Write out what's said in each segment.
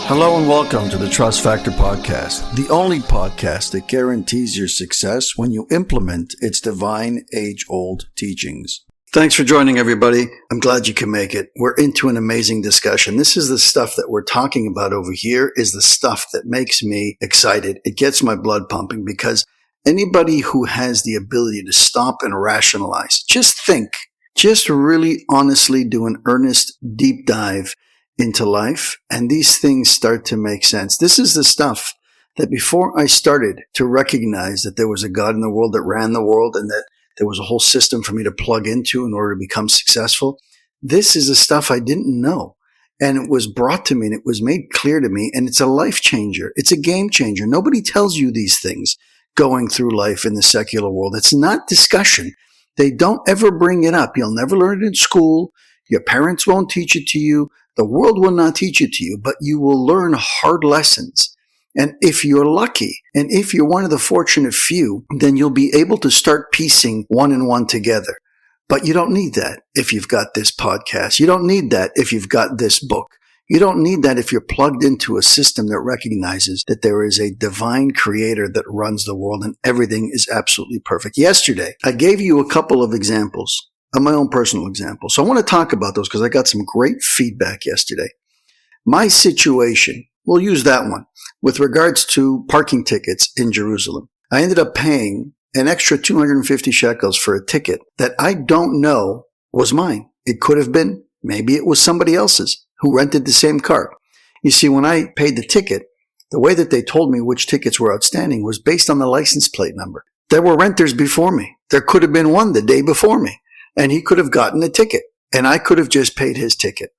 Hello and welcome to the Trust Factor Podcast, the only podcast that guarantees your success when you implement its divine age-old teachings. Thanks for joining, everybody. I'm glad you can make it. We're into an amazing discussion. This is the stuff that we're talking about over here is the stuff that makes me excited. It gets my blood pumping because anybody who has the ability to stop and rationalize, just think, just really honestly do an earnest deep dive into life, and these things start to make sense. This is the stuff that before I started to recognize that there was a God in the world that ran the world and that there was a whole system for me to plug into in order to become successful, this is the stuff I didn't know. And it was brought to me and it was made clear to me, and it's a life changer. It's a game changer. Nobody tells you these things going through life in the secular world. It's not discussion. They don't ever bring it up. You'll never learn it in school. Your parents won't teach it to you. The world will not teach it to you, but you will learn hard lessons. And if you're lucky, and if you're one of the fortunate few, then you'll be able to start piecing one and one together. But you don't need that if you've got this podcast. You don't need that if you've got this book. You don't need that if you're plugged into a system that recognizes that there is a divine creator that runs the world and everything is absolutely perfect. Yesterday, I gave you a couple of examples of my own personal example. So I want to talk about those because I got some great feedback yesterday. My situation, we'll use that one, with regards to parking tickets in Jerusalem. I ended up paying an extra 250 shekels for a ticket that I don't know was mine. It could have been, maybe it was somebody else's who rented the same car. You see, when I paid the ticket, the way that they told me which tickets were outstanding was based on the license plate number. There were renters before me. There could have been one the day before me. And he could have gotten a ticket, and I could have just paid his ticket.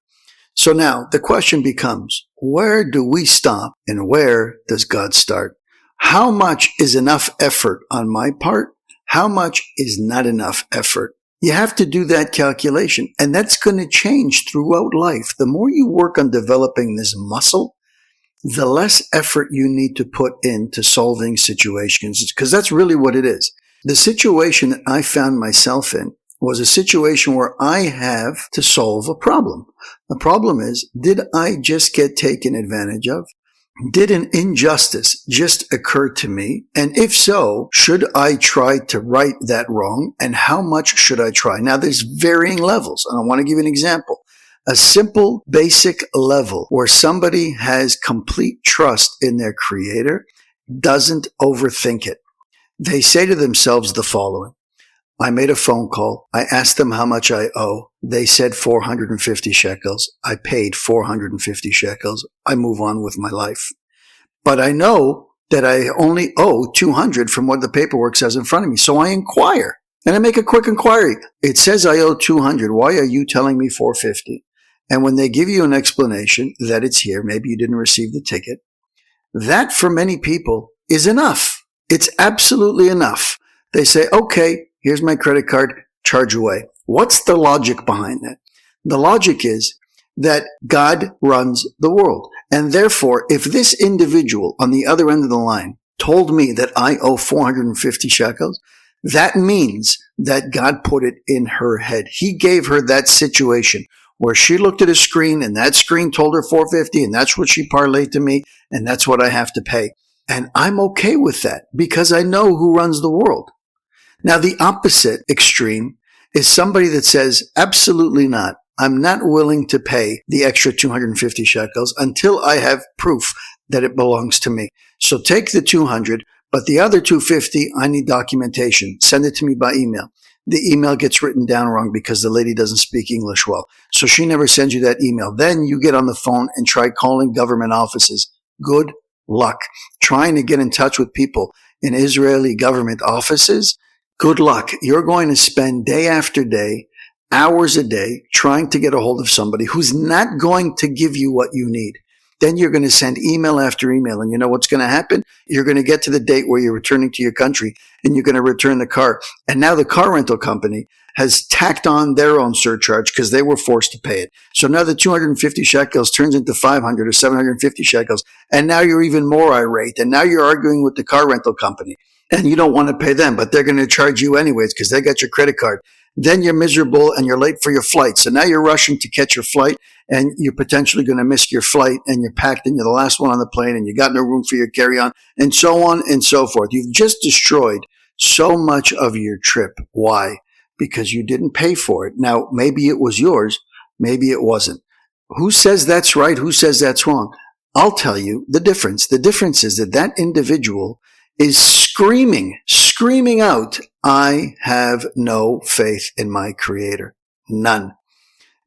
So now the question becomes, where do we stop and where does God start? How much is enough effort on my part? How much is not enough effort? You have to do that calculation, and that's going to change throughout life. The more you work on developing this muscle, the less effort you need to put into solving situations, because that's really what it is. The situation that I found myself in was a situation where I have to solve a problem. The problem is, did I just get taken advantage of? Did an injustice just occur to me? And if so, should I try to right that wrong? And how much should I try? Now, there's varying levels, and I want to give you an example. A simple, basic level where somebody has complete trust in their creator doesn't overthink it. They say to themselves the following: I made a phone call. I asked them how much I owe. They said 450 shekels. I paid 450 shekels. I move on with my life. But I know that I only owe 200 from what the paperwork says in front of me. So I inquire, and I make a quick inquiry. It says I owe 200. Why are you telling me 450? And when they give you an explanation that it's here, maybe you didn't receive the ticket, that for many people is enough. It's absolutely enough. They say, okay, here's my credit card, charge away. What's the logic behind that? The logic is that God runs the world. And therefore, if this individual on the other end of the line told me that I owe 450 shekels, that means that God put it in her head. He gave her that situation where she looked at a screen and that screen told her 450 and that's what she parlayed to me and that's what I have to pay. And I'm okay with that because I know who runs the world. Now, the opposite extreme is somebody that says, absolutely not. I'm not willing to pay the extra 250 shekels until I have proof that it belongs to me. So take the 200, but the other 250, I need documentation. Send it to me by email. The email gets written down wrong because the lady doesn't speak English well. So she never sends you that email. Then you get on the phone and try calling government offices. Good luck. Trying to get in touch with people in Israeli government offices. Good luck. You're going to spend day after day, hours a day, trying to get a hold of somebody who's not going to give you what you need. Then you're going to send email after email. And you know what's going to happen? You're going to get to the date where you're returning to your country and you're going to return the car. And now the car rental company has tacked on their own surcharge because they were forced to pay it. So now the 250 shekels turns into 500 or 750 shekels. And now you're even more irate. And now you're arguing with the car rental company. And you don't want to pay them, but they're going to charge you anyways because they got your credit card. Then you're miserable and you're late for your flight. So now you're rushing to catch your flight and you're potentially going to miss your flight and you're packed and you're the last one on the plane and you got no room for your carry-on and so on and so forth. You've just destroyed so much of your trip. Why? Because you didn't pay for it. Now, maybe it was yours. Maybe it wasn't. Who says that's right? Who says that's wrong? I'll tell you the difference. The difference is that individual is screaming out, I have no faith in my Creator. None.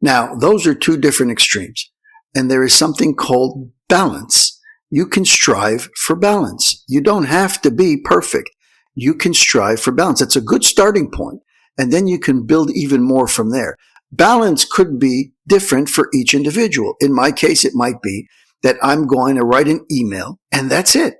Now, those are two different extremes. And there is something called balance. You can strive for balance. You don't have to be perfect. You can strive for balance. That's a good starting point. And then you can build even more from there. Balance could be different for each individual. In my case, it might be that I'm going to write an email and that's it.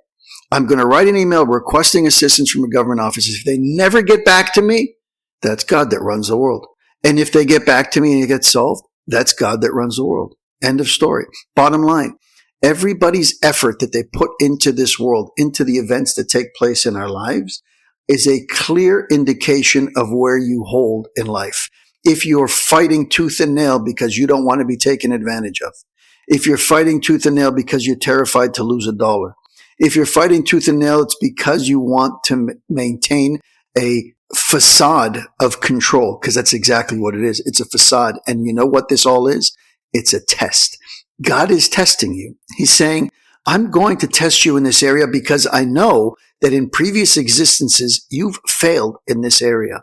I'm going to write an email requesting assistance from a government office. If they never get back to me, that's God that runs the world. And if they get back to me and it gets solved, that's God that runs the world. End of story. Bottom line, everybody's effort that they put into this world, into the events that take place in our lives, is a clear indication of where you hold in life. If you're fighting tooth and nail because you don't want to be taken advantage of, if you're fighting tooth and nail because you're terrified to lose $1, if you're fighting tooth and nail, it's because you want to maintain a facade of control, because that's exactly what it is. It's a facade. And you know what this all is? It's a test. God is testing you. He's saying, I'm going to test you in this area because I know that in previous existences, you've failed in this area.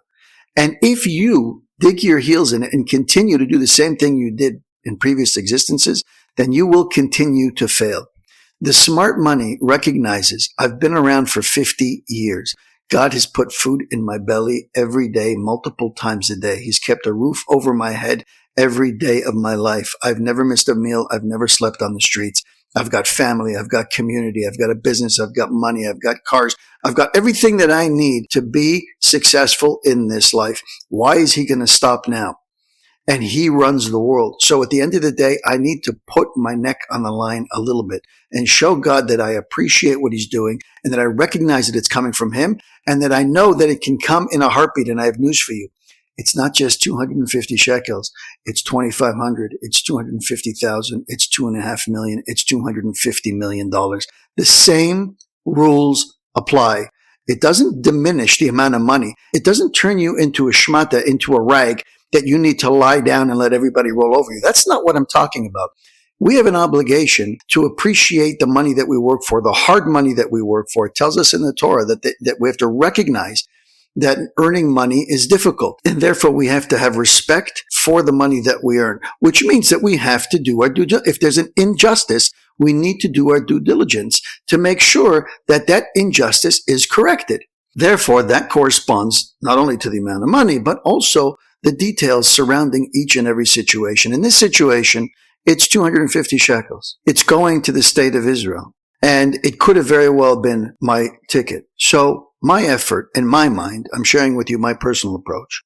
And if you dig your heels in it and continue to do the same thing you did in previous existences, then you will continue to fail. The smart money recognizes I've been around for 50 years. God has put food in my belly every day, multiple times a day. He's kept a roof over my head every day of my life. I've never missed a meal. I've never slept on the streets. I've got family. I've got community. I've got a business. I've got money. I've got cars. I've got everything that I need to be successful in this life. Why is he going to stop now? And he runs the world. So at the end of the day, I need to put my neck on the line a little bit and show God that I appreciate what he's doing and that I recognize that it's coming from him and that I know that it can come in a heartbeat. And I have news for you. It's not just 250 shekels. It's 2,500. It's 250,000. It's 2.5 million. It's $250 million. The same rules apply. It doesn't diminish the amount of money. It doesn't turn you into a shmata, into a rag that you need to lie down and let everybody roll over you. That's not what I'm talking about. We have an obligation to appreciate the money that we work for, the hard money that we work for. It tells us in the Torah that we have to recognize that earning money is difficult. And therefore, we have to have respect for the money that we earn, which means that we have to do our due diligence. If there's an injustice, we need to do our due diligence to make sure that that injustice is corrected. Therefore, that corresponds not only to the amount of money, but also the details surrounding each and every situation. In this situation, it's 250 shekels. It's going to the state of Israel. And it could have very well been my ticket. So my effort, in my mind, I'm sharing with you my personal approach,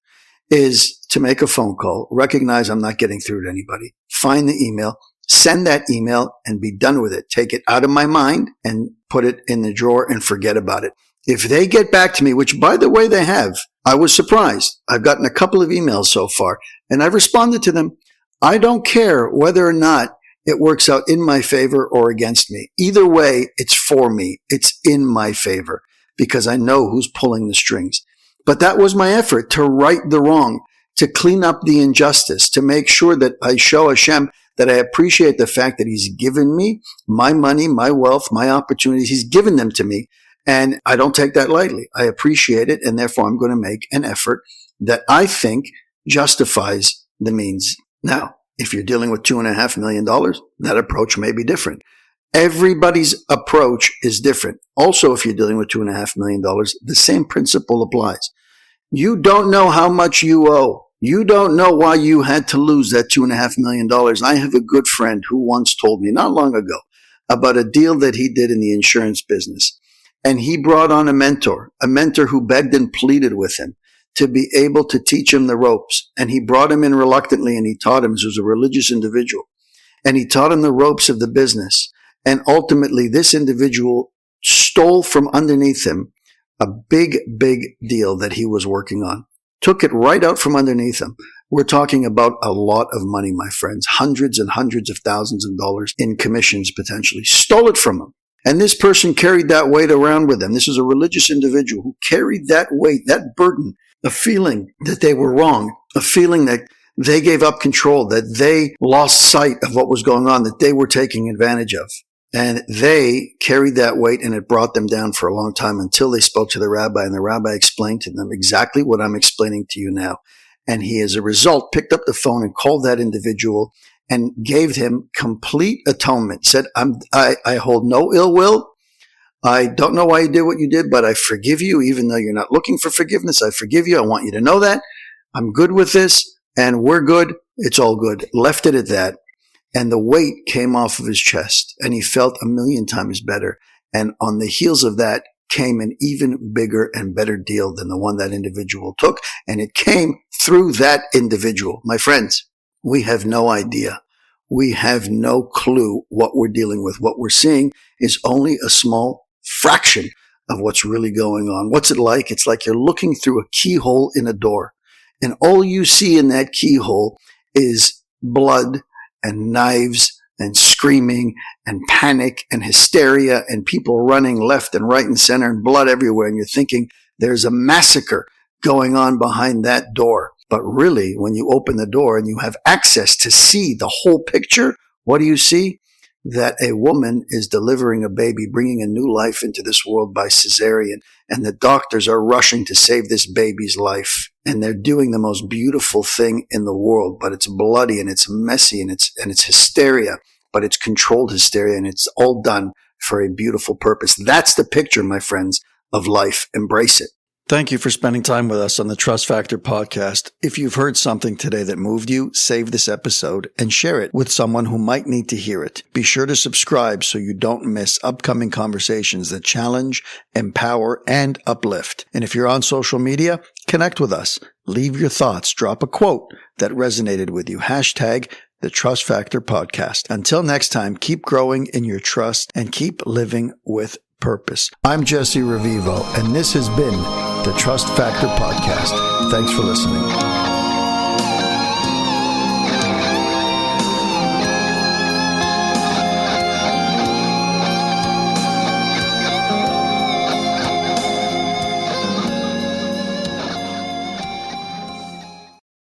is to make a phone call, recognize I'm not getting through to anybody, find the email, send that email, and be done with it. Take it out of my mind and put it in the drawer and forget about it. If they get back to me, which by the way they have, I was surprised. I've gotten a couple of emails so far, and I've responded to them. I don't care whether or not it works out in my favor or against me. Either way, it's for me. It's in my favor because I know who's pulling the strings. But that was my effort, to right the wrong, to clean up the injustice, to make sure that I show Hashem that I appreciate the fact that he's given me my money, my wealth, my opportunities. He's given them to me. And I don't take that lightly. I appreciate it, and therefore I'm going to make an effort that I think justifies the means. Now, if you're dealing with $2.5 million, that approach may be different. Everybody's approach is different. Also, if you're dealing with $2.5 million, the same principle applies. You don't know how much you owe. You don't know why you had to lose that $2.5 million. I have a good friend who once told me not long ago about a deal that he did in the insurance business. And he brought on a mentor who begged and pleaded with him to be able to teach him the ropes. And he brought him in reluctantly and he taught him. He was a religious individual. And he taught him the ropes of the business. And ultimately, this individual stole from underneath him a big, big deal that he was working on. took it right out from underneath him. We're talking about a lot of money, my friends, hundreds and hundreds of thousands of dollars in commissions potentially. Stole it from him. And this person carried that weight around with them. This is a religious individual who carried that weight, that burden, a feeling that they were wrong, a feeling that they gave up control, that they lost sight of what was going on, that they were taking advantage of. And they carried that weight, and it brought them down for a long time until they spoke to the rabbi, and the rabbi explained to them exactly what I'm explaining to you now. And he, as a result, picked up the phone and called that individual and gave him complete atonement. Said, I hold no ill will. I don't know why you did what you did, but I forgive you, even though you're not looking for forgiveness. I forgive you. I want you to know that. I'm good with this, and we're good. It's all good. Left it at that. And the weight came off of his chest, and he felt 1,000,000 times better. And on the heels of that came an even bigger and better deal than the one that individual took. And it came through that individual. My friends, we have no idea. We have no clue what we're dealing with. What we're seeing is only a small fraction of what's really going on. What's it like? It's like you're looking through a keyhole in a door, and all you see in that keyhole is blood and knives and screaming and panic and hysteria and people running left and right and center and blood everywhere. And you're thinking there's a massacre going on behind that door. But really, when you open the door and you have access to see the whole picture, what do you see? That a woman is delivering a baby, bringing a new life into this world by cesarean, and the doctors are rushing to save this baby's life. And they're doing the most beautiful thing in the world, but it's bloody and it's messy and it's hysteria, but it's controlled hysteria, and it's all done for a beautiful purpose. That's the picture, my friends, of life. Embrace it. Thank you for spending time with us on the Trust Factor podcast. If you've heard something today that moved you, save this episode and share it with someone who might need to hear it. Be sure to subscribe so you don't miss upcoming conversations that challenge, empower, and uplift. And if you're on social media, connect with us. Leave your thoughts. Drop a quote that resonated with you. Hashtag the Trust Factor podcast. Until next time, keep growing in your trust and keep living with purpose. I'm Jesse Revivo, and this has been the Trust Factor Podcast. Thanks for listening.